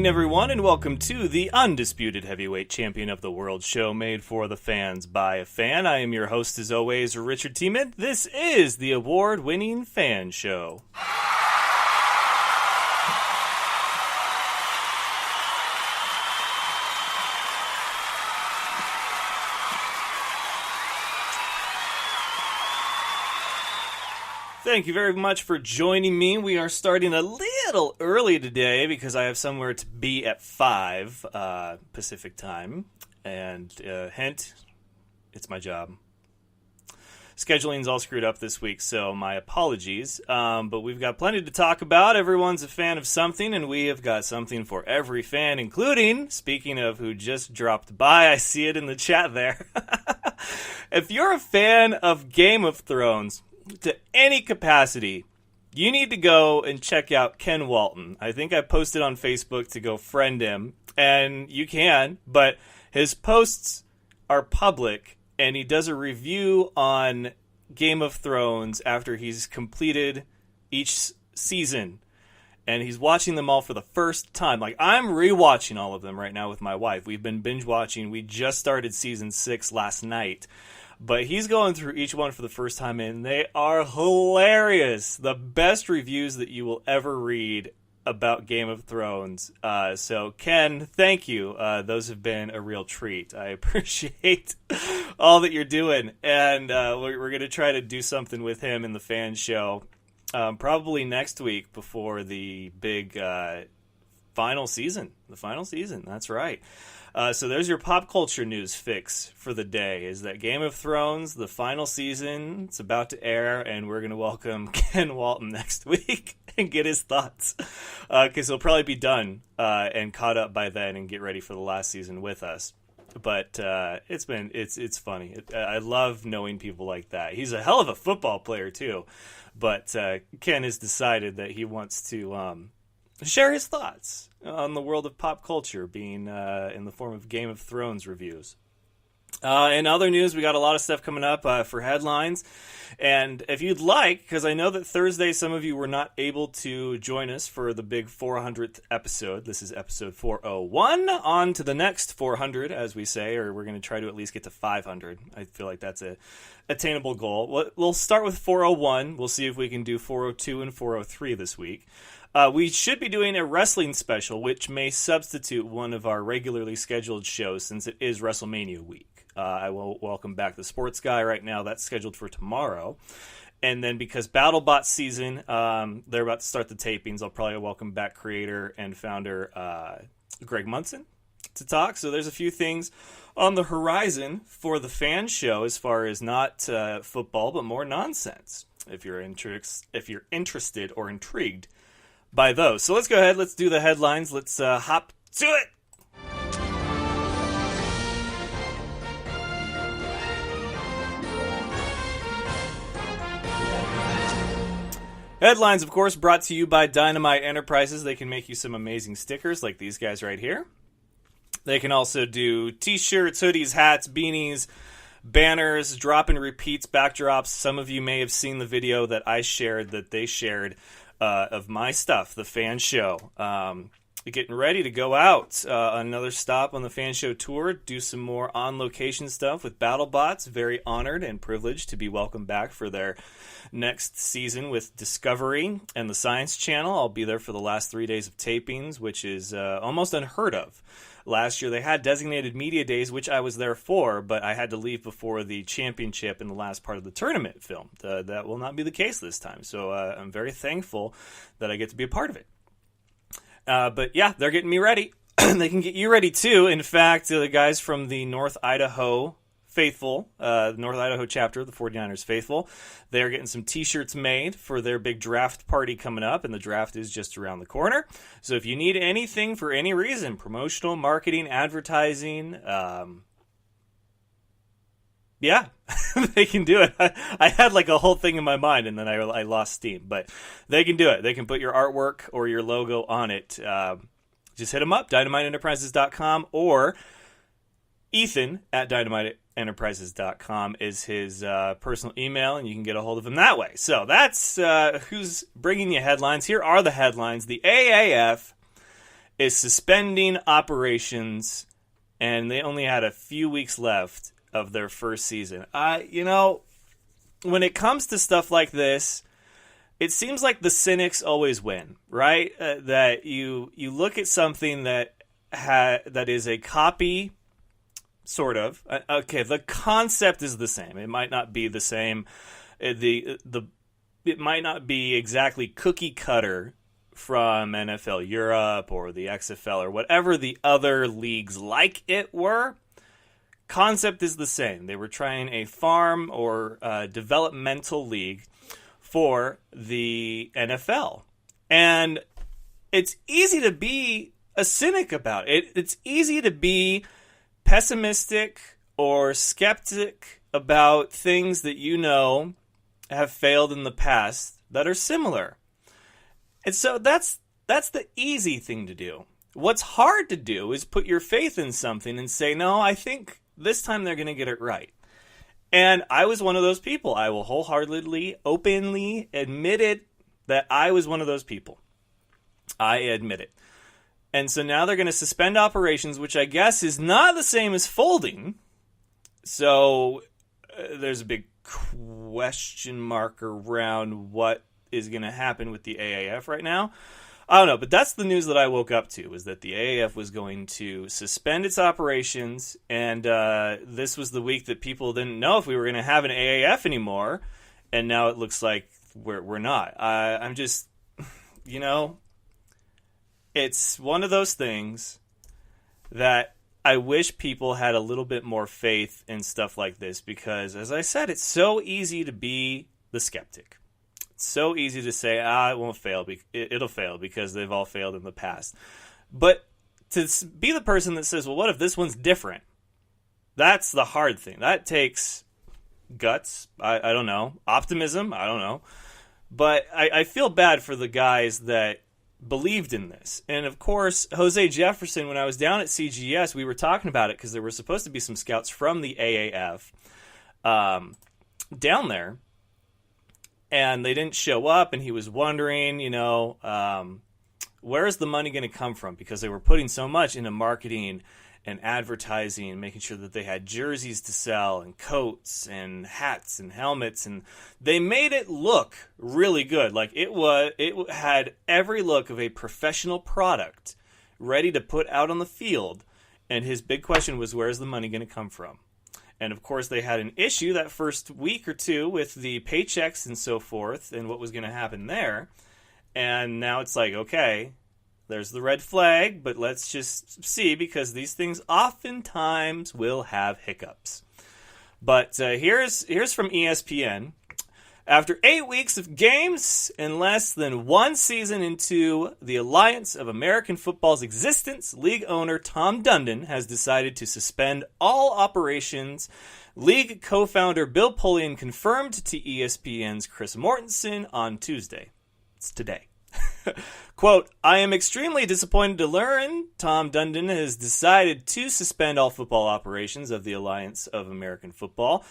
everyone, and welcome to the Undisputed Heavyweight Champion of the World show made for the fans by a fan. I am your host, as always, Richard Tiemann. This is the award-winning Fan Show. Thank you very much for joining me. We are starting a little early today because I have somewhere to be at 5 Pacific time. And hint, it's my job. Scheduling's all screwed up this week, so my apologies. But we've got plenty to talk about. Everyone's a fan of something, and we have got something for every fan, including, speaking of who just dropped by, I see it in the chat there. If you're a fan of Game of Thrones, to any capacity, you need to go and check out Ken Walton. I think I posted on Facebook to go friend him, and you can, but his posts are public, and he does a review on Game of Thrones after he's completed each season, and he's watching them all for the first time. Like, I'm rewatching all of them right now with my wife. We've been binge watching. We just started season 6 last night. But he's going through each one for the first time, and they are hilarious. The best reviews that you will ever read about Game of Thrones. So, Ken, thank you. Those have been a real treat. I appreciate all that you're doing. And we're going to try to do something with him in the fan show probably next week before the big final season. The final season, that's right. So there's your pop culture news fix for the day, is that Game of Thrones, the final season, it's about to air, and we're going to welcome Ken Walton next week and get his thoughts. Because he'll probably be done and caught up by then and get ready for the last season with us. But it's funny. I love knowing people like that. He's a hell of a football player, too. But Ken has decided that he wants to share his thoughts on the world of pop culture, being in the form of Game of Thrones reviews. In other news, we got a lot of stuff coming up for headlines. And if you'd like, because I know that Thursday some of you were not able to join us for the big 400th episode. This is episode 401. On to the next 400, as we say, or we're going to try to at least get to 500. I feel like that's a attainable goal. We'll start with 401. We'll see if we can do 402 and 403 this week. We should be doing a wrestling special, which may substitute one of our regularly scheduled shows since it is WrestleMania week. I will welcome back the Sports Guy right now. That's scheduled for tomorrow. And then because BattleBot season, they're about to start the tapings, I'll probably welcome back creator and founder Greg Munson to talk. So there's a few things on the horizon for the fan show as far as not football, but more nonsense, if you're interested or intrigued by those. So let's go ahead. Let's do the headlines. Let's hop to it. Headlines, of course, brought to you by Dynamite Enterprises. They can make you some amazing stickers like these guys right here. They can also do t-shirts, hoodies, hats, beanies, banners, drop and repeats, backdrops. Some of you may have seen the video that I shared, that they shared, of my stuff, the fan show. Getting ready to go out. Another stop on the fan show tour. Do some more on-location stuff with BattleBots. Very honored and privileged to be welcomed back for their next season with Discovery and the Science Channel. I'll be there for the last 3 days of tapings, which is almost unheard of. Last year they had designated media days, which I was there for, but I had to leave before the championship in the last part of the tournament filmed. That will not be the case this time, so I'm very thankful that I get to be a part of it. But yeah, they're getting me ready. They can get you ready too. In fact, the guys from the North Idaho Faithful, the North Idaho chapter of the 49ers Faithful, they're getting some t-shirts made for their big draft party coming up, and the draft is just around the corner. So if you need anything for any reason, promotional, marketing, advertising, yeah, they can do it. I had like a whole thing in my mind, and then I lost steam. But they can do it. They can put your artwork or your logo on it. Just hit them up, dynamiteenterprises.com, or Ethan at dynamiteenterprises.com is his personal email, and you can get a hold of him that way. So that's who's bringing you headlines. Here are the headlines. The AAF is suspending operations, and they only had a few weeks left of their first season. When it comes to stuff like this, it seems like the cynics always win, right? That you look at something that is a copy, sort of. Okay, the concept is the same. It might not be the same. It might not be exactly cookie cutter from NFL Europe or the XFL or whatever the other leagues like it were. Concept is the same. They were trying a farm or developmental league for the NFL. And it's easy to be a cynic about it. It's easy to be pessimistic or skeptic about things that have failed in the past that are similar. And so that's the easy thing to do. What's hard to do is put your faith in something and say, no, I think this time they're going to get it right. And I was one of those people. I will wholeheartedly, openly admit it that I was one of those people. I admit it. And so now they're going to suspend operations, which I guess is not the same as folding. So there's a big question mark around what is going to happen with the AAF right now. I don't know, but that's the news that I woke up to, was that the AAF was going to suspend its operations, and this was the week that people didn't know if we were going to have an AAF anymore, and now it looks like we're not. I'm just, it's one of those things that I wish people had a little bit more faith in stuff like this, because, as I said, it's so easy to be the skeptic. So easy to say, it won't fail. It'll fail because they've all failed in the past. But to be the person that says, well, what if this one's different? That's the hard thing. That takes guts. I don't know. Optimism. I don't know. But I feel bad for the guys that believed in this. And, of course, Jose Jefferson, when I was down at CGS, we were talking about it because there were supposed to be some scouts from the AAF down there. And they didn't show up, and he was wondering, where is the money going to come from? Because they were putting so much into marketing and advertising, making sure that they had jerseys to sell and coats and hats and helmets, and they made it look really good. Like it had every look of a professional product ready to put out on the field. And his big question was, where is the money going to come from? And, of course, they had an issue that first week or two with the paychecks and so forth and what was going to happen there. And now it's like, okay, there's the red flag, but let's just see, because these things oftentimes will have hiccups. But here's from ESPN. After 8 weeks of games and less than one season into the Alliance of American Football's existence, league owner Tom Dundon has decided to suspend all operations. League co-founder Bill Polian confirmed to ESPN's Chris Mortensen on Tuesday. It's today. Quote, I am extremely disappointed to learn Tom Dundon has decided to suspend all football operations of the Alliance of American Football.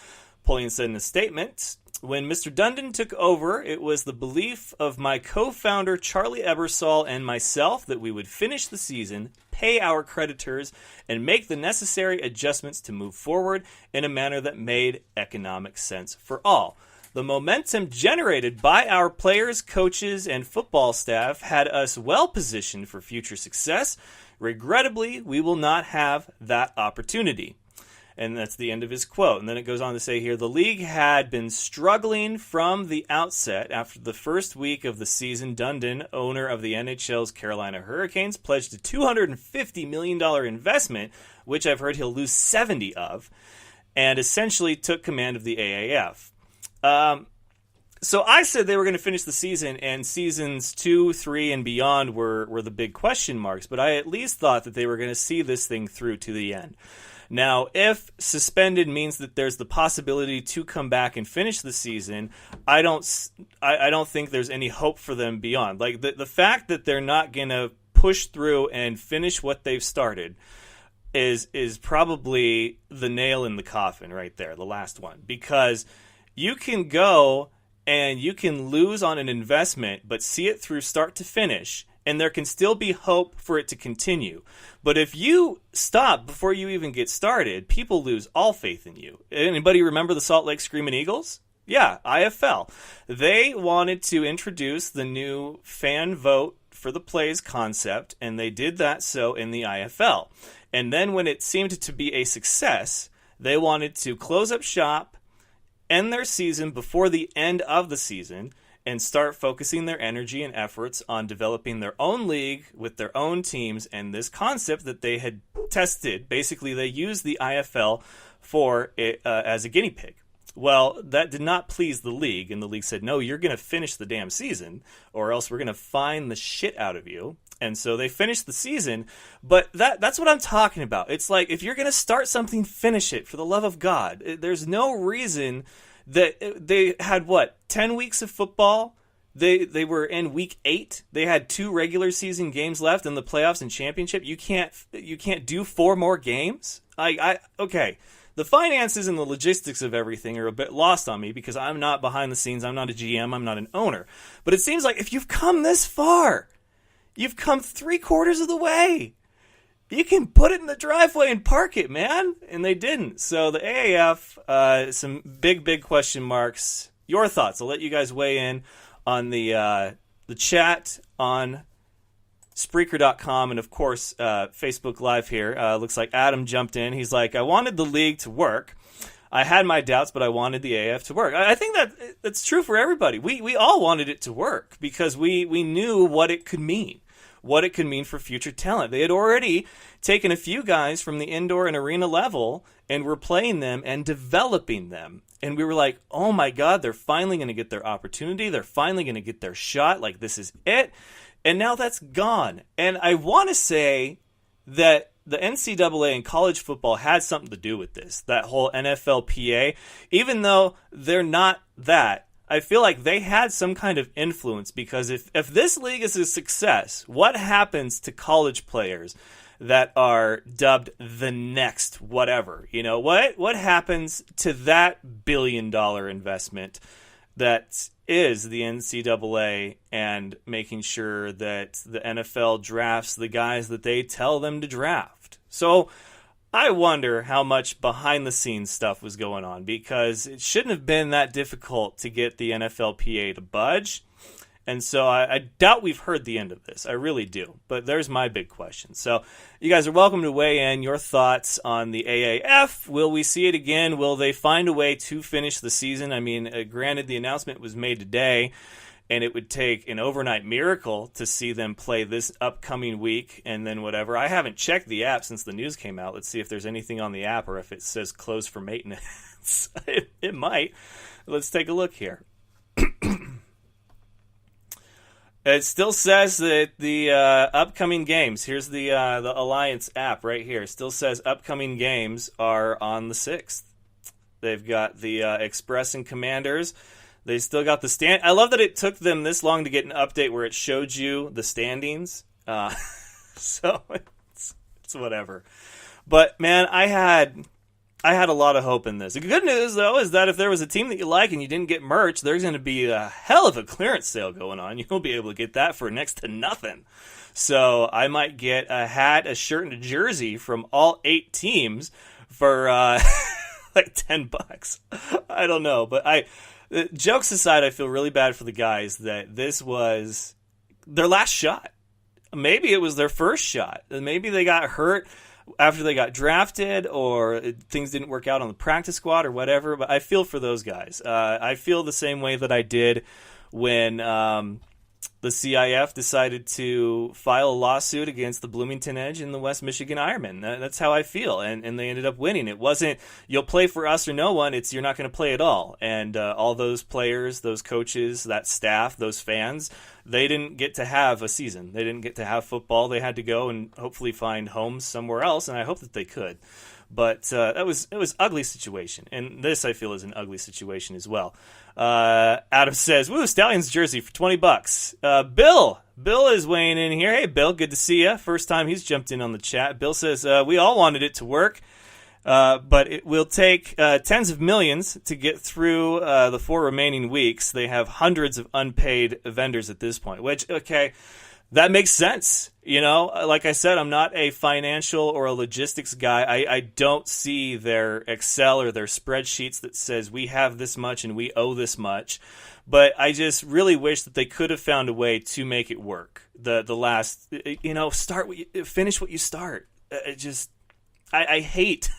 Polian said in a statement, when Mr. Dundon took over, it was the belief of my co-founder Charlie Ebersol and myself that we would finish the season, pay our creditors, and make the necessary adjustments to move forward in a manner that made economic sense for all. The momentum generated by our players, coaches, and football staff had us well positioned for future success. Regrettably, we will not have that opportunity. And that's the end of his quote. And then it goes on to say here, the league had been struggling from the outset. After the first week of the season, Dundon, owner of the NHL's Carolina Hurricanes, pledged a $250 million investment, which I've heard he'll lose 70 of, and essentially took command of the AAF. So I said they were going to finish the season, and seasons 2, 3, and beyond were the big question marks, but I at least thought that they were going to see this thing through to the end. Now, if suspended means that there's the possibility to come back and finish the season, I don't think there's any hope for them beyond. Like the fact that they're not going to push through and finish what they've started is probably the nail in the coffin right there, the last one. Because you can go and you can lose on an investment, but see it through start to finish, and there can still be hope for it to continue. But if you stop before you even get started, people lose all faith in you. Anybody remember the Salt Lake Screaming Eagles? Yeah, IFL. They wanted to introduce the new fan vote for the plays concept, and they did that so in the IFL. And then when it seemed to be a success, they wanted to close up shop, end their season before the end of the season, and start focusing their energy and efforts on developing their own league with their own teams and this concept that they had tested. Basically, they used the IFL for it, as a guinea pig. Well, that did not please the league, and the league said, no, you're going to finish the damn season, or else we're going to fine the shit out of you. And so they finished the season, but that's what I'm talking about. It's like, if you're going to start something, finish it, for the love of God. There's no reason that they had, 10 weeks of football? They were in week 8. They had 2 regular season games left in the playoffs and championship. You can't do 4 more games? Okay. The finances and the logistics of everything are a bit lost on me because I'm not behind the scenes. I'm not a GM. I'm not an owner. But it seems like if you've come this far, you've come 3/4 of the way. You can put it in the driveway and park it, man. And they didn't. So the AAF, some big question marks. Your thoughts. I'll let you guys weigh in on the chat on Spreaker.com, and of course, Facebook Live here. Looks like Adam jumped in. He's like, I wanted the league to work. I had my doubts, but I wanted the AF to work. I think that's true for everybody. We all wanted it to work because we knew what it could mean. What it could mean for future talent. They had already taken a few guys from the indoor and arena level and were playing them and developing them. And we were like, oh my God, they're finally going to get their opportunity. They're finally going to get their shot. Like, this is it. And now that's gone. And I want to say that the NCAA and college football had something to do with this, that whole NFLPA. Even though they're not that, I feel like they had some kind of influence, because if this league is a success, what happens to college players that are dubbed the next whatever? You know, what happens to that billion-dollar investment that is the NCAA and making sure that the NFL drafts the guys that they tell them to draft? So I wonder how much behind-the-scenes stuff was going on, because it shouldn't have been that difficult to get the NFLPA to budge. And so I doubt we've heard the end of this. I really do. But there's my big question. So you guys are welcome to weigh in your thoughts on the AAF. Will we see it again? Will they find a way to finish the season? I mean, granted, the announcement was made today, and it would take an overnight miracle to see them play this upcoming week and then whatever. I haven't checked the app since the news came out. Let's see if there's anything on the app or if it says closed for maintenance. It might. Let's take a look here. It still says that the upcoming games, here's the Alliance app right here, it still says upcoming games are on the 6th. They've got the Express and Commanders. They still got the stand. I love that it took them this long to get an update where it showed you the standings. So it's whatever. But man, I had a lot of hope in this. The good news, though, is that if there was a team that you like and you didn't get merch, there's going to be a hell of a clearance sale going on. You'll be able to get that for next to nothing. So I might get a hat, a shirt, and a jersey from all 8 teams for like $10. I don't know, but jokes aside, I feel really bad for the guys that this was their last shot. Maybe it was their first shot. Maybe they got hurt after they got drafted, or things didn't work out on the practice squad or whatever. But I feel for those guys. I feel the same way that I did when the CIF decided to file a lawsuit against the Bloomington Edge and the West Michigan Ironmen. That's how I feel, and they ended up winning. It wasn't, you'll play for us or no one, it's you're not going to play at all. And all those players, those coaches, that staff, those fans, they didn't get to have a season. They didn't get to have football. They had to go and hopefully find homes somewhere else, and I hope that they could. But it was ugly situation, and this I feel is an ugly situation as well. Adam says, "Woo, Stallions jersey for $20." Bill is weighing in here. Hey, Bill, good to see you. First time he's jumped in on the chat. Bill says, "We all wanted it to work, but it will take tens of millions to get through the 4 remaining weeks. They have hundreds of unpaid vendors at this point." Which, okay. That makes sense. Like I said, I'm not a financial or a logistics guy. I don't see their Excel or their spreadsheets that says we have this much and we owe this much. But I just really wish that they could have found a way to make it work. The last, finish what you start. I hate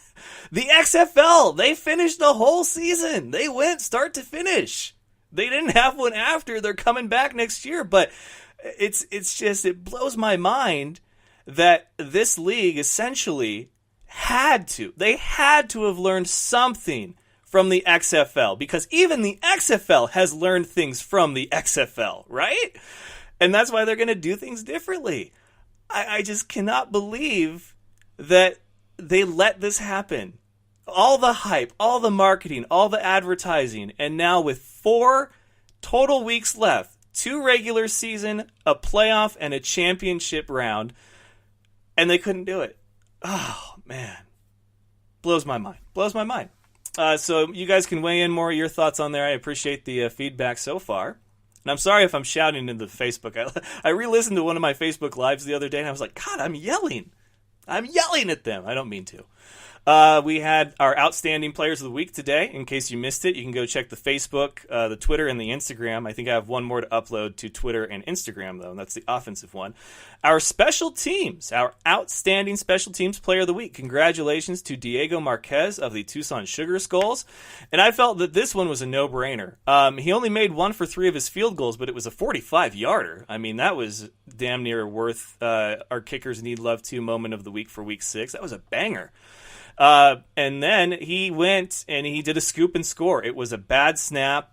the XFL. They finished the whole season. They went start to finish. They didn't have one after. They're coming back next year, but it blows my mind that this league essentially had to have learned something from the XFL, because even the XFL has learned things from the XFL, right? And that's why they're going to do things differently. I just cannot believe that they let this happen. All the hype, all the marketing, all the advertising, and now with 4 total weeks left, 2 regular season, a playoff, and a championship round, and they couldn't do it. Oh, man. Blows my mind. So you guys can weigh in more of your thoughts on there. I appreciate the feedback so far. And I'm sorry if I'm shouting into Facebook. I re-listened to one of my Facebook Lives the other day, and I was like, God, I'm yelling at them. I don't mean to. We had our Outstanding Players of the Week today. In case you missed it, you can go check the Facebook, the Twitter, and the Instagram. I think I have one more to upload to Twitter and Instagram, though, and that's the offensive one. Our special teams, our Outstanding Special Teams Player of the Week. Congratulations to Diego Marquez of the Tucson Sugar Skulls. And I felt that this one was a no-brainer. He only made 1 for 3 of his field goals, but it was a 45-yarder. I mean, that was damn near worth our Kickers Need Love To moment of the week for Week 6. That was a banger. And then he went and he did a scoop and score. It was a bad snap,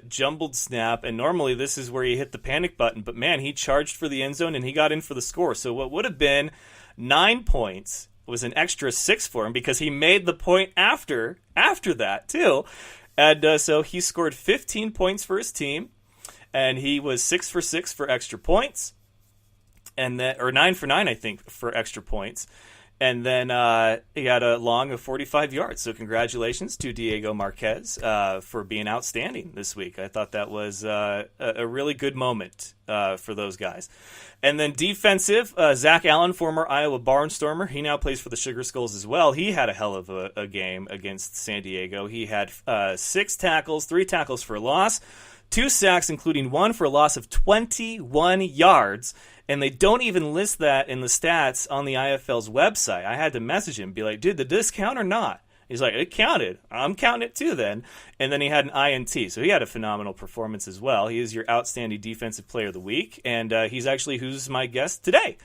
jumbled snap, and normally this is where you hit the panic button. But man, he charged for the end zone and he got in for the score. So what would have been 9 points was an extra 6 for him because he made the point after that too. And so he scored 15 points for his team, and he was 6 for 6 for extra points, and then, or 9 for 9, I think, for extra points. And then he had a long of 45 yards. So congratulations to Diego Marquez for being outstanding this week. I thought that was a really good moment for those guys. And then defensive, Zack Allen, former Iowa Barnstormer. He now plays for the Sugar Skulls as well. He had a hell of a game against San Diego. He had 6 tackles, 3 tackles for a loss, 2 sacks, including 1 for a loss of 21 yards. And they don't even list that in the stats on the IFL's website. I had to message him, be like, dude, did this count or not? He's like, it counted. I'm counting it too then. And then he had an INT. So he had a phenomenal performance as well. He is your Outstanding Defensive Player of the Week. And he's actually who's my guest today,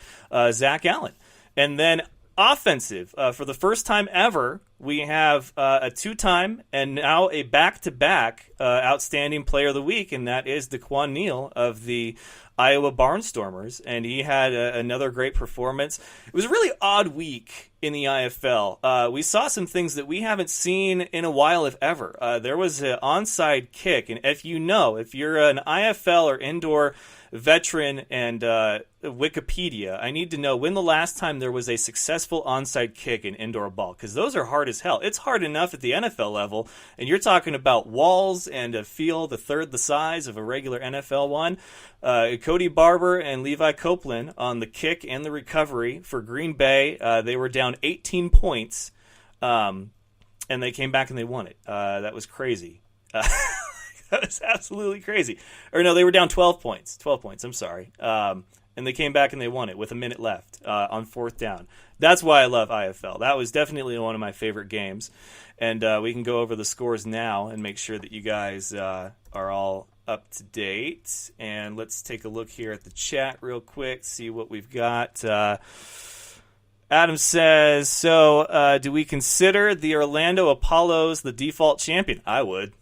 Zack Allen. And then offensive, for the first time ever, we have a 2-time and now a back-to-back Outstanding Player of the Week, and that is DeQuan Neal of the Iowa Barnstormers, and he had another great performance. It was a really odd week in the IFL. We saw some things that we haven't seen in a while, if ever. There was an onside kick, and if you're an IFL or indoor veteran and Wikipedia, I need to know when the last time there was a successful onside kick in indoor ball, because those are hard as hell. It's hard enough at the NFL level, and you're talking about walls and a field a third the size of a regular NFL one. Cody Barber and Levi Copeland on the kick and the recovery for Green Bay. They were down 18 points, and they came back and they won it. That was crazy. That was absolutely crazy. Or no, they were down 12 points. 12 points, I'm sorry. And they came back and they won it with a minute left on 4th down. That's why I love IFL. That was definitely one of my favorite games. And we can go over the scores now and make sure that you guys are all up to date. And let's take a look here at the chat real quick, see what we've got. Adam says, so do we consider the Orlando Apollos the default champion? I would.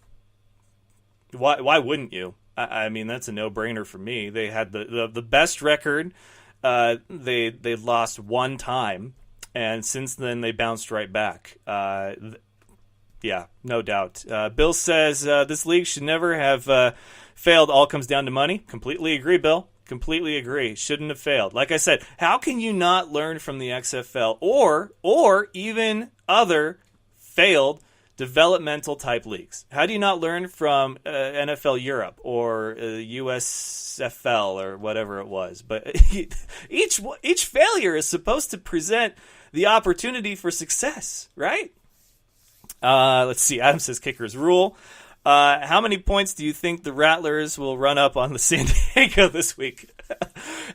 Why wouldn't you? I mean, that's a no-brainer for me. They had the best record. They lost 1 time, and since then they bounced right back. Yeah, no doubt. Bill says this league should never have failed. All comes down to money. Completely agree, Bill. Completely agree. Shouldn't have failed. Like I said, how can you not learn from the XFL or even other failed developmental type leagues. How do you not learn from NFL Europe or USFL or whatever it was? But each failure is supposed to present the opportunity for success, right? Let's see. Adam says kickers rule. How many points do you think the Rattlers will run up on the San Diego this week?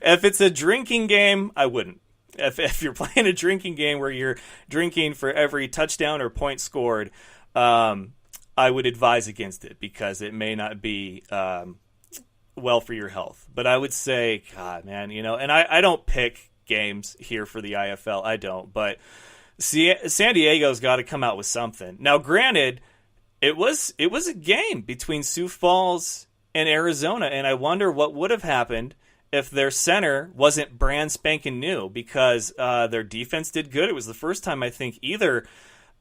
If it's a drinking game, I wouldn't. If you're playing a drinking game where you're drinking for every touchdown or point scored, I would advise against it because it may not be well for your health. But I would say, God, man, and I don't pick games here for the IFL. I don't. But San Diego's got to come out with something. Now, granted, it was a game between Sioux Falls and Arizona, and I wonder what would have happened if their center wasn't brand spanking new, because their defense did good. It was the first time I think either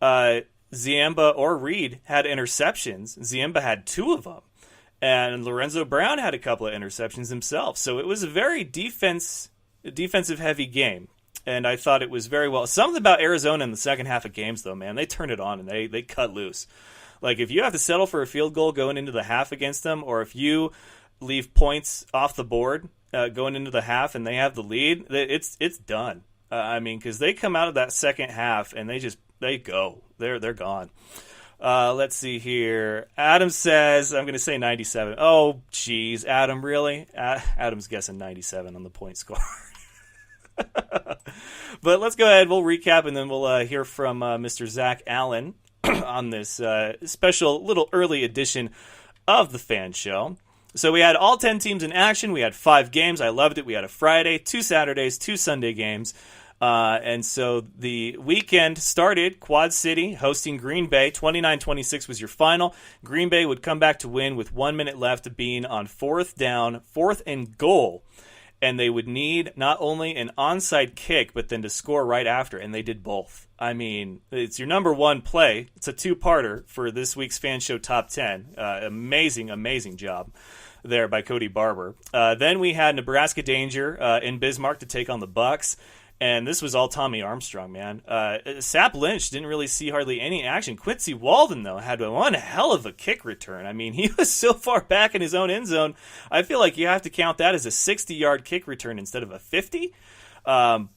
Ziemba or Reed had interceptions. Ziemba had 2 of them, and Lorenzo Brown had a couple of interceptions himself. So it was a very defensive heavy game, and I thought it was very well. Something about Arizona in the second half of games, though, man, they turned it on and they cut loose. Like, if you have to settle for a field goal going into the half against them, or if you leave points off the board going into the half and they have the lead, it's done. Because they come out of that second half and they go. They're gone. Let's see here. Adam says, I'm going to say 97. Oh, geez. Adam, really? Adam's guessing 97 on the point score. But let's go ahead. We'll recap, and then we'll hear from Mr. Zack Allen on this special little early edition of the Fan Show. So we had all 10 teams in action. We had 5 games. I loved it. We had a Friday, 2 Saturdays, 2 Sunday games. And so the weekend started, Quad City hosting Green Bay. 29-26 was your final. Green Bay would come back to win with 1 minute left, being on 4th down, 4th and goal. And they would need not only an onside kick, but then to score right after, and they did both. I mean, it's your number one play. It's a 2-parter for this week's Fan Show Top 10. Amazing job there by Cody Barber. Then we had Nebraska Danger in Bismarck to take on the Bucks. And this was all Tommy Armstrong, man. Sap Lynch didn't really see hardly any action. Quincy Walden, though, had one hell of a kick return. I mean, he was so far back in his own end zone, I feel like you have to count that as a 60-yard kick return instead of a 50. That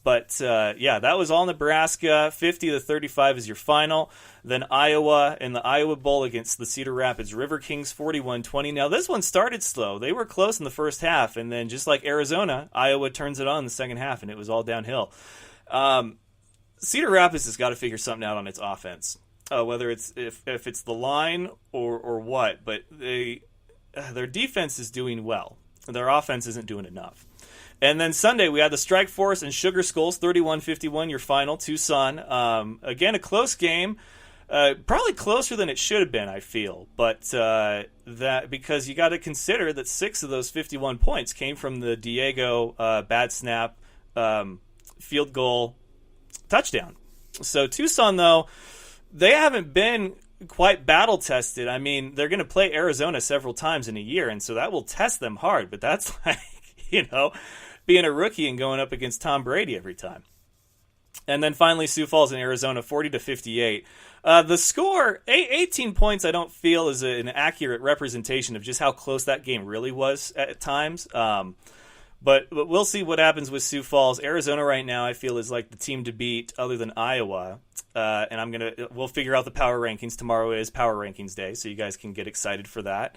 was all Nebraska. 50-35 is your final. Then Iowa in the Iowa Bowl against the Cedar Rapids River Kings, 41-20. Now, this one started slow. They were close in the first half, and then just like Arizona, Iowa turns it on in the second half, and it was all downhill. Cedar Rapids has got to figure something out on its offense, whether it's if it's the line or what. But their defense is doing well. Their offense isn't doing enough. And then Sunday, we had the Strike Force and Sugar Skulls, 31-51, your final, Tucson. Again, a close game. Probably closer than it should have been, I feel. But that because you got to consider that 6 of those 51 points came from the Diego bad snap, field goal, touchdown. So Tucson, though, they haven't been quite battle-tested. I mean, they're going to play Arizona several times in a year, and so that will test them hard. But that's like, being a rookie and going up against Tom Brady every time. And then finally, Sioux Falls in Arizona, 40-58. The score, 18 points, I don't feel is an accurate representation of just how close that game really was at times. But we'll see what happens with Sioux Falls. Arizona right now, I feel, is like the team to beat other than Iowa. And we'll figure out the power rankings. Tomorrow is Power Rankings Day, so you guys can get excited for that.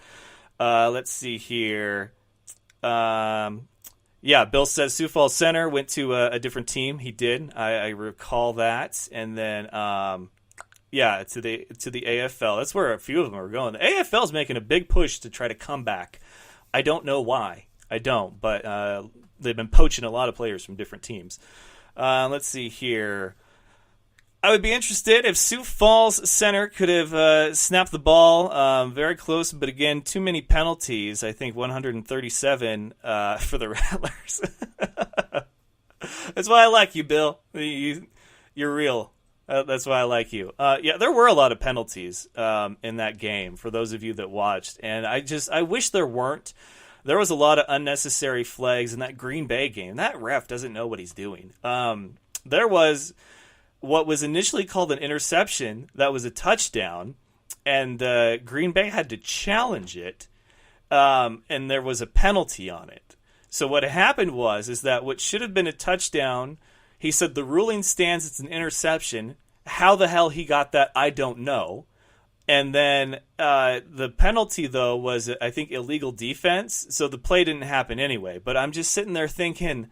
Let's see here. Bill says Sioux Falls Center went to a different team. He did. I recall that. And then, to the AFL. That's where a few of them are going. The AFL is making a big push to try to come back. I don't know why. I don't, but they've been poaching a lot of players from different teams. Let's see here. I would be interested if Sioux Falls Center could have snapped the ball. Very close, but again, too many penalties. I think 137 for the Rattlers. That's why I like you, Bill. You're real. That's why I like you. There were a lot of penalties in that game for those of you that watched, and I wish there weren't. There was a lot of unnecessary flags in that Green Bay game. That ref doesn't know what he's doing. There was what was initially called an interception that was a touchdown, and Green Bay had to challenge it, and there was a penalty on it. So what happened is that what should have been a touchdown, he said the ruling stands, it's an interception. How the hell he got that, I don't know. And then the penalty, though, was, I think, illegal defense. So the play didn't happen anyway. But I'm just sitting there thinking,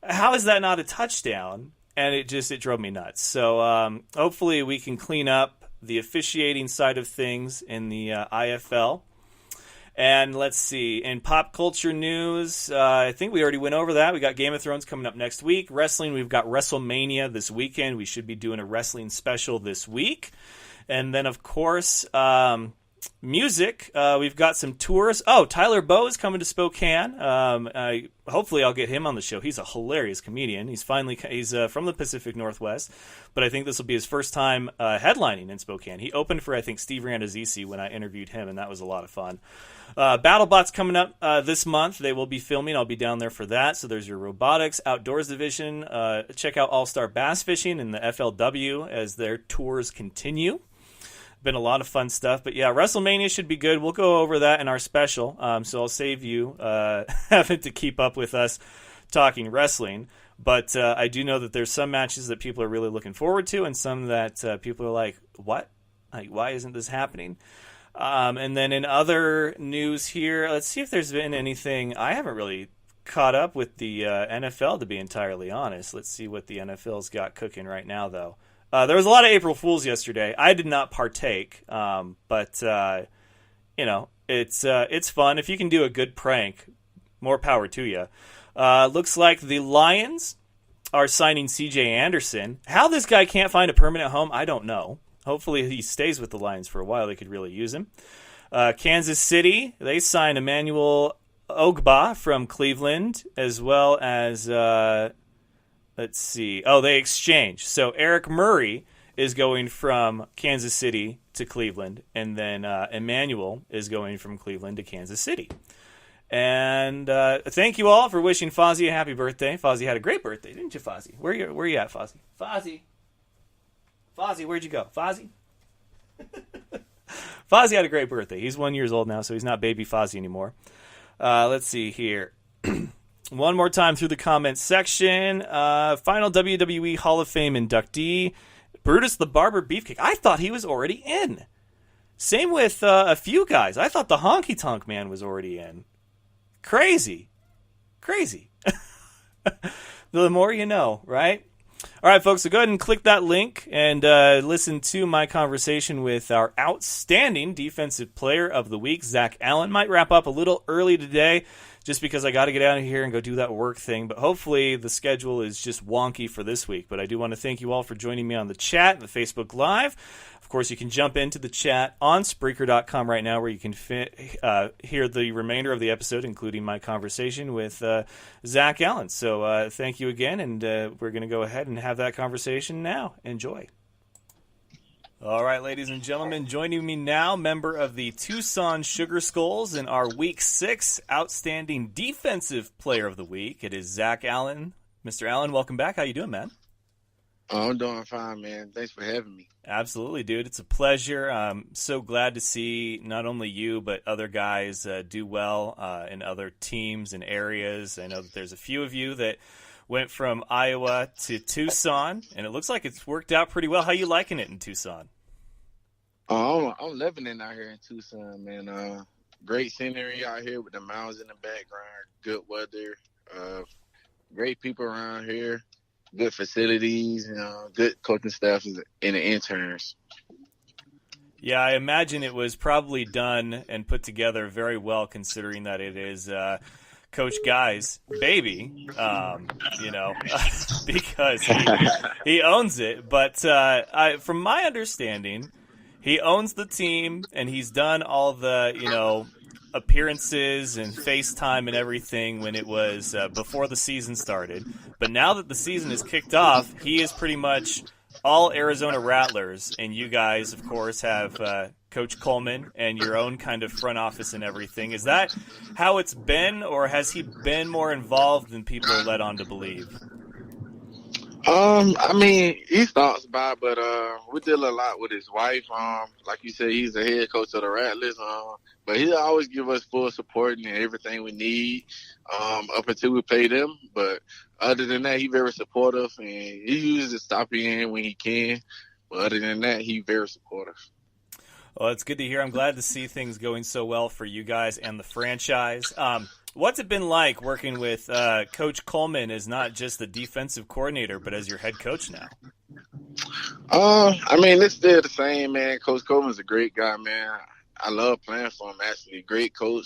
how is that not a touchdown? And it drove me nuts. So hopefully we can clean up the officiating side of things in the IFL. And let's see, in pop culture news, I think we already went over that. We got Game of Thrones coming up next week. Wrestling, we've got WrestleMania this weekend. We should be doing a wrestling special this week. And then, of course, music. We've got some tours. Oh, Tyler Bowe is coming to Spokane. Hopefully I'll get him on the show. He's a hilarious comedian. He's from the Pacific Northwest, but I think this will be his first time headlining in Spokane. He opened for, I think, Steve Randazisi when I interviewed him, and that was a lot of fun. BattleBot's coming up this month. They will be filming. I'll be down there for that. So there's your robotics outdoors division. Check out All-Star Bass Fishing and the FLW as their tours continue. Been a lot of fun stuff, but yeah, WrestleMania should be good. We'll go over that in our special, so I'll save you having to keep up with us talking wrestling. But I do know that there's some matches that people are really looking forward to, and some that people are like, "What? Like, why isn't this happening?" And then in other news here, let's see if there's been anything. I haven't really caught up with the NFL, to be entirely honest. Let's see what the NFL's got cooking right now, though. There was a lot of April Fools yesterday. I did not partake, but it's fun. If you can do a good prank, more power to you. Looks like the Lions are signing C.J. Anderson. How this guy can't find a permanent home, I don't know. Hopefully he stays with the Lions for a while. They could really use him. Kansas City, they signed Emmanuel Ogbah from Cleveland, as well as... let's see. Oh, they exchanged. So Eric Murray is going from Kansas City to Cleveland, and then Emmanuel is going from Cleveland to Kansas City. And thank you all for wishing Fozzie a happy birthday. Fozzie had a great birthday, didn't you, Fozzie? Where you at, Fozzie? Fozzie, where'd you go? Fozzie? Fozzie had a great birthday. He's 1 year old now, so he's not baby Fozzie anymore. Let's see here. One more time through the comments section. Final WWE Hall of Fame inductee, Brutus the Barber Beefcake. I thought he was already in. Same with a few guys. I thought the Honky Tonk Man was already in. Crazy. The more you know, right? All right, folks, so go ahead and click that link and listen to my conversation with our outstanding Defensive Player of the Week, Zack Allen. Might wrap up a little early today just because I got to get out of here and go do that work thing. But hopefully the schedule is just wonky for this week. But I do want to thank you all for joining me on the chat, the Facebook Live. Of course, you can jump into the chat on Spreaker.com right now where you can hear the remainder of the episode, including my conversation with Zack Allen. So thank you again, and we're going to go ahead and have that conversation now. Enjoy. All right, ladies and gentlemen, joining me now, member of the Tucson Sugar Skulls in our Week 6 Outstanding Defensive Player of the Week. It is Zack Allen. Mr. Allen, welcome back. How you doing, man? Oh, I'm doing fine, man. Thanks for having me. Absolutely, dude. It's a pleasure. I'm so glad to see not only you, but other guys do well in other teams and areas. I know that there's a few of you that went from Iowa to Tucson, and it looks like it's worked out pretty well. How you liking it in Tucson? Oh, I'm living it out here in Tucson, man. Great scenery out here with the mountains in the background, good weather, great people around here. Good facilities, good coaching staff and the interns. Yeah, I imagine it was probably done and put together very well, considering that it is Coach Guy's baby, because he owns it. But from my understanding, he owns the team, and he's done all the, appearances and FaceTime and everything when it was before the season started. But now that the season is kicked off, he is pretty much all Arizona Rattlers, and you guys, of course, have Coach Coleman and your own kind of front office and everything. Is that how it's been, or has he been more involved than people are led on to believe? I mean, he stops by, but we deal a lot with his wife. Like you said, he's the head coach of the Rattlers. But he'll always give us full support and everything we need, up until we pay them. But other than that, he's very supportive, and he uses to stop in when he can. But other than that, he's very supportive. Well, it's good to hear. I'm glad to see things going so well for you guys and the franchise. What's it been like working with Coach Coleman as not just the defensive coordinator, but as your head coach now? I mean, it's still the same, man. Coach Coleman's a great guy, man. I love playing for him, actually. Great coach,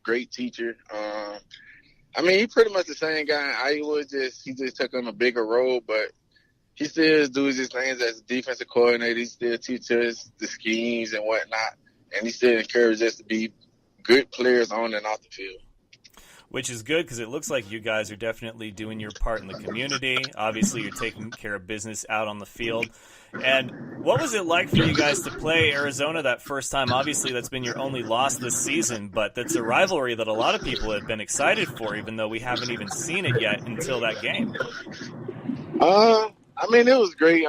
great teacher. I mean, he's pretty much the same guy in Iowa, he just took on a bigger role, but he still does his things as a defensive coordinator. He still teaches the schemes and whatnot, and he still encourages us to be good players on and off the field. Which is good because it looks like you guys are definitely doing your part in the community. Obviously, you're taking care of business out on the field. And what was it like for you guys to play Arizona that first time? Obviously, that's been your only loss this season, but that's a rivalry that a lot of people have been excited for, even though we haven't even seen it yet until that game. I mean, it was great.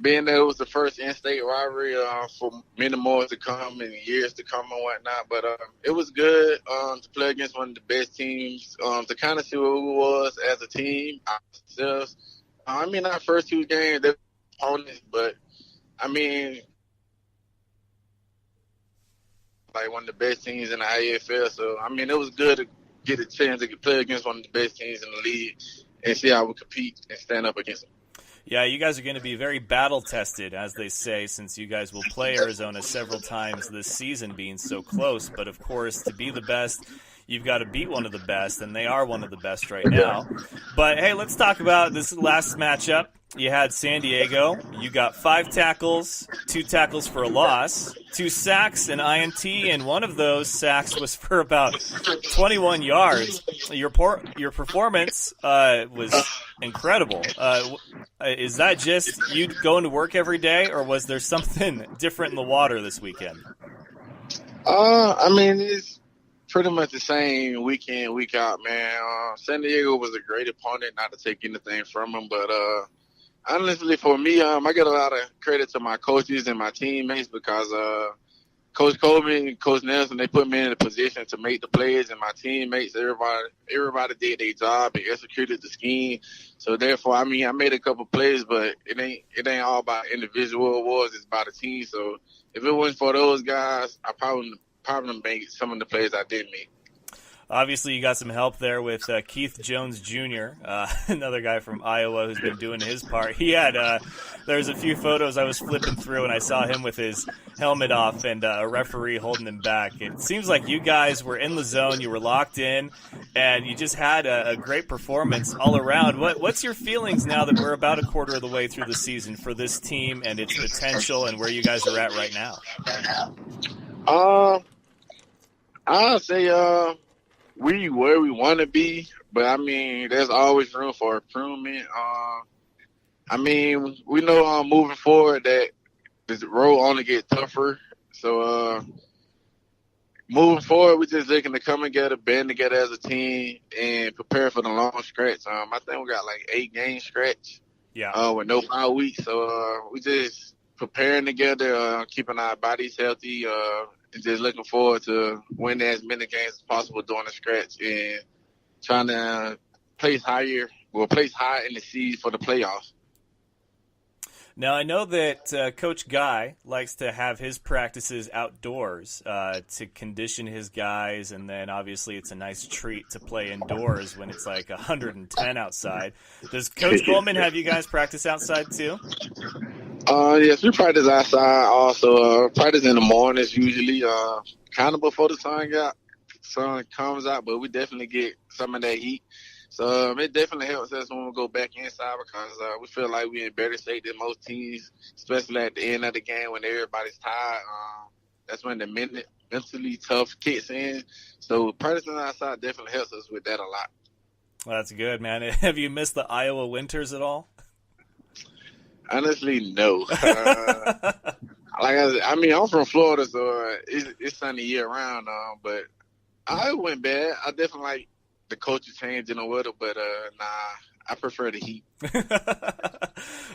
Being that it was the first in-state rivalry for many more to come and years to come and whatnot. But it was good to play against one of the best teams, to kind of see what we was as a team, ourselves. I mean, our first two games, they were opponents, but, I mean, like one of the best teams in the IFL. So, I mean, it was good to get a chance to play against one of the best teams in the league and see how we compete and stand up against them. Yeah, you guys are going to be very battle-tested, as they say, since you guys will play Arizona several times this season, being so close. But, of course, to be the best, you've got to beat one of the best, and they are one of the best right now. But, hey, let's talk about this last matchup. You had San Diego. You got 5 tackles, 2 tackles for a loss, 2 sacks, an INT, and one of those sacks was for about 21 yards. Your performance was incredible. Is that just you going to work every day, or was there something different in the water this weekend? I mean, it's pretty much the same week in, week out, man. San Diego was a great opponent, not to take anything from them, but honestly, for me, I get a lot of credit to my coaches and my teammates because Coach Coleman and Coach Nelson, they put me in a position to make the plays, and my teammates, everybody did their job and executed the scheme. So therefore, I mean, I made a couple plays, but it ain't all about individual awards. It's about a team. So if it wasn't for those guys, I probably made some of the plays I did make. Obviously, you got some help there with Keith Jones Jr., another guy from Iowa who's been doing his part. He had there's a few photos I was flipping through, and I saw him with his helmet off and a referee holding him back. It seems like you guys were in the zone, you were locked in, and you just had a great performance all around. What's your feelings now that we're about a quarter of the way through the season for this team and its potential and where you guys are at right now? I'll say we where we want to be, but I mean, there's always room for improvement. I mean, we know moving forward that this road only gets tougher. So moving forward, we're just looking to come together, band together as a team, and prepare for the long stretch. I think we got like 8-game stretch. Yeah. With no 5 weeks. So we just preparing together, keeping our bodies healthy, and just looking forward to winning as many games as possible during the stretch and trying to place high in the seed for the playoffs. Now, I know that Coach Guy likes to have his practices outdoors to condition his guys, and then obviously it's a nice treat to play indoors when it's like 110 outside. Does Coach Coleman have you guys practice outside too? Yes, we practice outside also. Practice in the mornings usually, kind of before the sun comes out, but we definitely get some of that heat. So it definitely helps us when we go back inside because we feel like we're in better shape than most teams, especially at the end of the game when everybody's tired. That's when the mentally tough kicks in. So practicing outside definitely helps us with that a lot. Well, that's good, man. Have you missed the Iowa winters at all? Honestly, no. I mean, I'm from Florida, so it's sunny year round. But I went bad. I definitely like the culture changing or whatever, but nah, I prefer the Heat.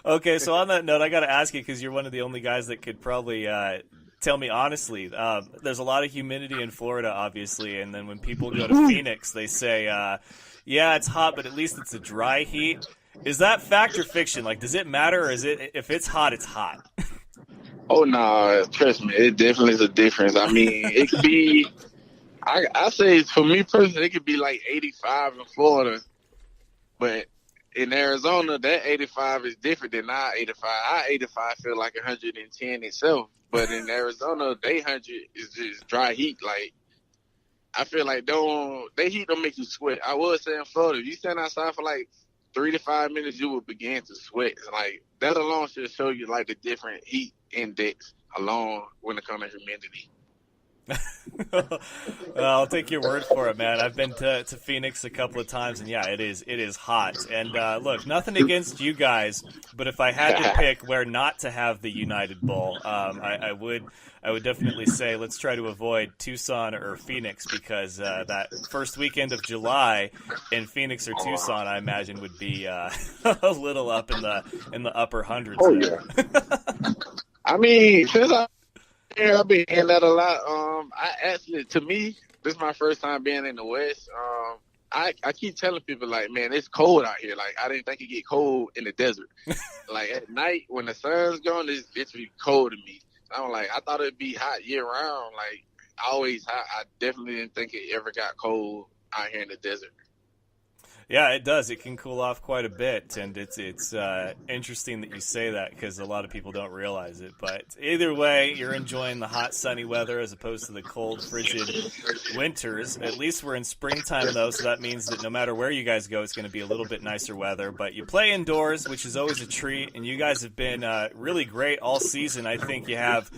Okay, so on that note, I got to ask you because you're one of the only guys that could probably tell me honestly. There's a lot of humidity in Florida, obviously, and then when people go to Phoenix, they say, "Yeah, it's hot, but at least it's a dry heat." Is that fact or fiction? Like, does it matter, or is it if it's hot, it's hot? Oh no, trust me, it definitely is a difference. I mean, it could be. I say for me personally, it could be like 85 in Florida, but in Arizona, that 85 is different than our 85. Our 85 feel like 110 itself, but in Arizona, they 100 is just dry heat. Like I feel like they heat don't make you sweat. I would say in Florida, if you stand outside for like 3 to 5 minutes, you will begin to sweat. Like that alone should show you like the different heat index alone when it comes to humidity. Well, I'll take your word for it, man. I've been to Phoenix a couple of times, and yeah, it is hot. And look, nothing against you guys, but if I had to pick where not to have the United Bowl, I would definitely say let's try to avoid Tucson or Phoenix because that first weekend of July in Phoenix or Tucson, I imagine would be a little up in the upper hundreds. Oh yeah. I mean, I've been hearing that a lot. To me, this is my first time being in the West. I keep telling people like, man, it's cold out here. Like, I didn't think it'd get cold in the desert. Like at night when the sun's gone, it's literally cold to me. I'm like, I thought it'd be hot year round. Like, always hot. I definitely didn't think it ever got cold out here in the desert. Yeah, it does. It can cool off quite a bit, and it's interesting that you say that because a lot of people don't realize it. But either way, you're enjoying the hot, sunny weather as opposed to the cold, frigid winters. At least we're in springtime, though, so that means that no matter where you guys go, it's going to be a little bit nicer weather. But you play indoors, which is always a treat, and you guys have been really great all season. I think you have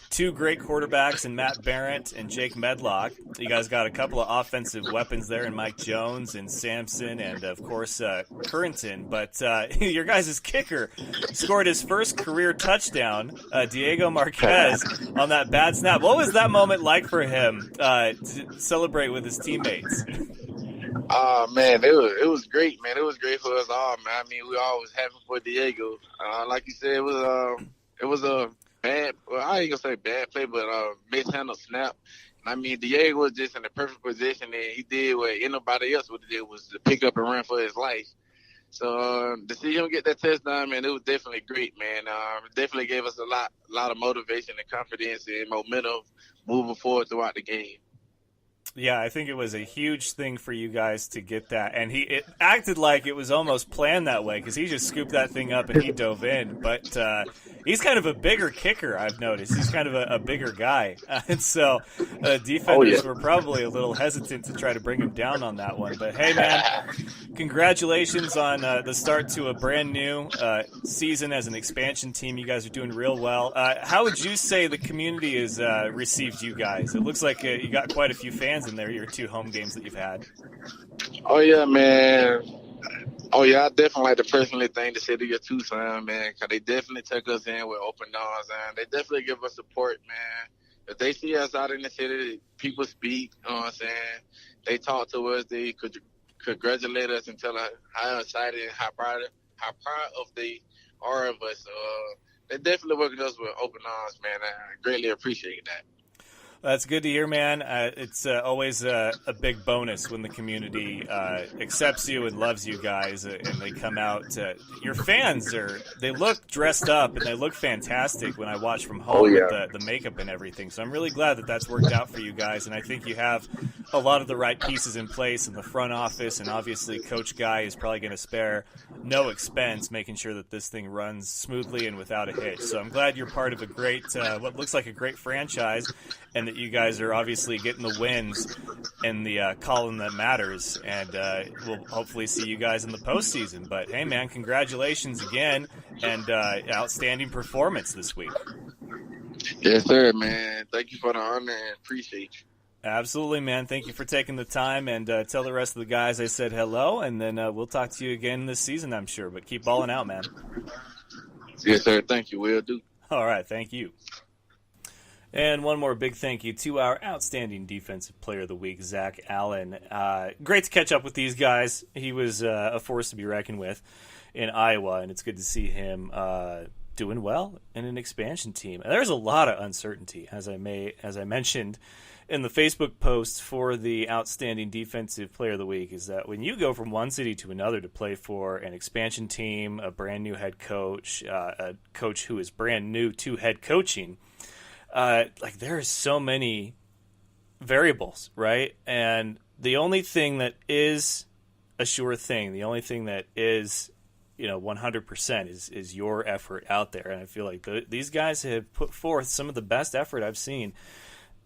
two great quarterbacks in Matt Barrett and Jake Medlock. You guys got a couple of offensive weapons there in Mike Jones and Sampson and, of course, Currington. But your guys' kicker scored his first career touchdown, Diego Marquez, on that bad snap. What was that moment like for him to celebrate with his teammates? Man, it was great, man. It was great for us all, man. I mean, we all was happy for Diego. Like you said, it was a bad. Well, I ain't gonna say bad play, but mishandled snap. I mean, Diego was just in the perfect position, and he did what anybody else would have did was to pick up and run for his life. So to see him get that touchdown, man, it was definitely great, man. It definitely gave us a lot of motivation and confidence and momentum moving forward throughout the game. Yeah, I think it was a huge thing for you guys to get that. And it acted like it was almost planned that way because he just scooped that thing up and he dove in. But he's kind of a bigger kicker, I've noticed. He's kind of a bigger guy. And so defenders were probably a little hesitant to try to bring him down on that one. But, hey, man, congratulations on the start to a brand new season as an expansion team. You guys are doing real well. How would you say the community has received you guys? It looks like you got quite a few fans in there, your two home games that you've had. Oh, yeah, man. Oh, yeah, I definitely like to personally thank the city of Tucson, man, because they definitely took us in with open arms, and they definitely give us support, man. If they see us out in the city, people speak, you know what I'm saying? They talk to us, they could congratulate us and tell us how excited and how proud of they are of us. They definitely work with us with open arms, man. I greatly appreciate that. That's good to hear, man. It's always a big bonus when the community accepts you and loves you guys, and they come out. Your fans they look dressed up and they look fantastic when I watch from home with the makeup and everything. So I'm really glad that that's worked out for you guys, and I think you have a lot of the right pieces in place in the front office, and obviously Coach Guy is probably going to spare no expense making sure that this thing runs smoothly and without a hitch. So I'm glad you're part of a great, what looks like a great franchise, and that you guys are obviously getting the wins in the column that matters, and we'll hopefully see you guys in the postseason. But hey, man, congratulations again, and outstanding performance this week. Yes, sir, man. Thank you for the honor and appreciate you. Absolutely, man. Thank you for taking the time, and tell the rest of the guys I said hello, and then we'll talk to you again this season, I'm sure. But keep balling out, man. Yes, sir. Thank you. Will do. All right. Thank you. And one more big thank you to our outstanding defensive player of the week, Zack Allen. Great to catch up with these guys. He was a force to be reckoned with in Iowa, and it's good to see him doing well in an expansion team. And there's a lot of uncertainty, as I mentioned in the Facebook post for the outstanding defensive player of the week, is that when you go from one city to another to play for an expansion team, a brand new head coach, a coach who is brand new to head coaching, there are so many variables, right? And the only thing that is a sure thing, the only thing that is 100% is your effort out there. And I feel like these guys have put forth some of the best effort I've seen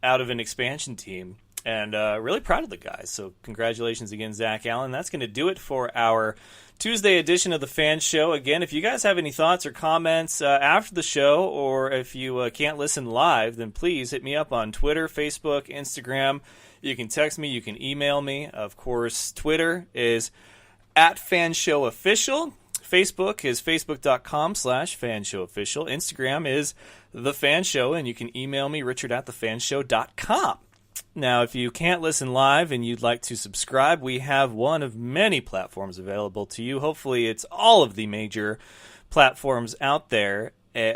out of an expansion team, and really proud of the guys. So congratulations again, Zack Allen. That's going to do it for our Tuesday edition of the Fan Show. Again, if you guys have any thoughts or comments after the show, or if you can't listen live, then please hit me up on Twitter, Facebook, Instagram. You can text me, you can email me. Of course, Twitter is @FanShowOfficial. Facebook is facebook.com/FanShowOfficial. Instagram is The Fan Show, and you can email me, richard@thefanshow.com. Now, if you can't listen live and you'd like to subscribe, we have one of many platforms available to you. Hopefully, it's all of the major platforms out there.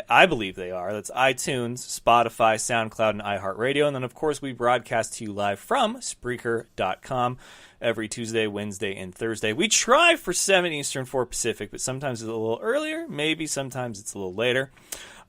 I believe they are. That's iTunes, Spotify, SoundCloud, and iHeartRadio. And then, of course, we broadcast to you live from Spreaker.com every Tuesday, Wednesday, and Thursday. We try for 7 Eastern, 4 Pacific, but sometimes it's a little earlier. Maybe sometimes it's a little later.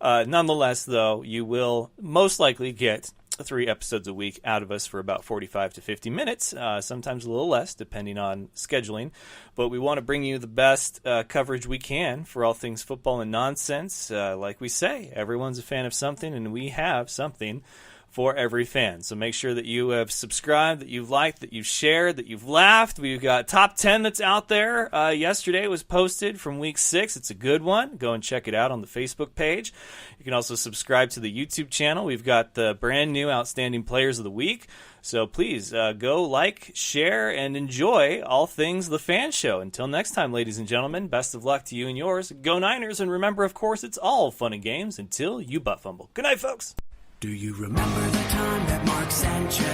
Nonetheless, though, you will most likely get 3 episodes a week out of us for about 45 to 50 minutes, sometimes a little less, depending on scheduling. But we want to bring you the best coverage we can for all things football and nonsense. Like we say, everyone's a fan of something, and we have something for every fan. So make sure that you have subscribed, that you've liked, that you've shared, that you've laughed. We've got top 10 that's out there. Yesterday was posted from week 6. It's a good one. Go and check it out on the Facebook page. You can also subscribe to the YouTube channel. We've got the brand new Outstanding Players of the Week. So please go like, share, and enjoy all things The Fan Show. Until next time, ladies and gentlemen, best of luck to you and yours. Go Niners, and remember, of course, it's all fun and games until you butt fumble. Good night, folks. Do you remember the time that Mark Sanchez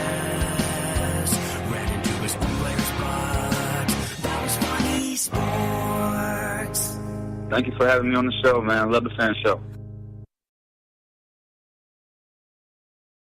ran into his own player's butt? That was funny sports. Thank you for having me on the show, man. I love the Fan Show.